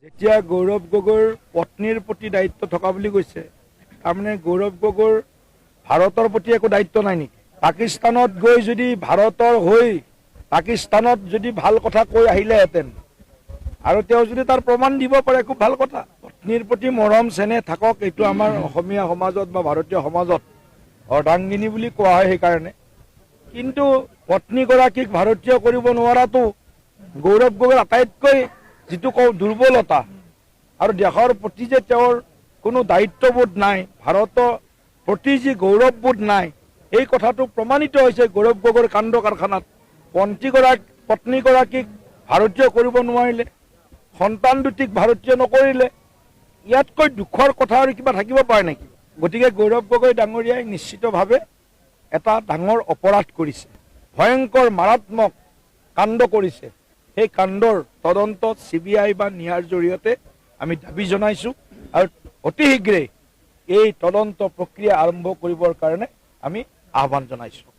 যেতিয়া গৌৰৱ গগৈৰ পত্নীৰ প্ৰতি দায়িত্ব থকা বুলি কৈছে, তাৰমানে গৌৰৱ গগৈৰ ভাৰতৰ প্ৰতি একো দায়িত্ব নাই নেকি? পাকিস্তানত গৈ যদি ভাৰতৰ হৈ পাকিস্তানত যদি ভাল কথা কৈ আহিলেহেঁতেন আৰু তেওঁ যদি তাৰ প্ৰমাণ দিব পাৰে, খুব ভাল কথা। পত্নীৰ প্ৰতি মৰম চেনেহ থাকক, এইটো আমাৰ অসমীয়া সমাজত বা ভাৰতীয় সমাজত অৰ্ধাংগিনী বুলি কোৱা হয়। সেইকাৰণে কিন্তু পত্নীগৰাকীক ভাৰতীয় কৰিব নোৱাৰাটো গৌৰৱ গগৈৰ আটাইতকৈ যিটো কওঁ দুৰ্বলতা, আৰু দেশৰ প্ৰতি যে তেওঁৰ কোনো দায়িত্ববোধ নাই, ভাৰতৰ প্ৰতি যি গৌৰৱবোধ নাই, এই কথাটো প্ৰমাণিত হৈছে গৌৰৱ গগৈৰ কাণ্ড কাৰখানাত। পত্নীগৰাকীক ভাৰতীয় কৰিব নোৱাৰিলে, সন্তান দুটিক ভাৰতীয় নকৰিলে, ইয়াতকৈ দুখৰ কথা আৰু কিবা থাকিব পাৰে নেকি? গতিকে গৌৰৱ গগৈ ডাঙৰীয়াই নিশ্চিতভাৱে এটা ডাঙৰ অপৰাধ কৰিছে, ভয়ংকৰ মাৰাত্মক কাণ্ড কৰিছে। সেই কাণ্ডৰ তদন্ত CBI বা নিয়াৰ জৰিয়তে আমি দাবী জনাইছোঁ আৰু অতি শীঘ্ৰে এই তদন্ত প্ৰক্ৰিয়া আৰম্ভ কৰিবৰ কাৰণে আমি আহ্বান জনাইছোঁ।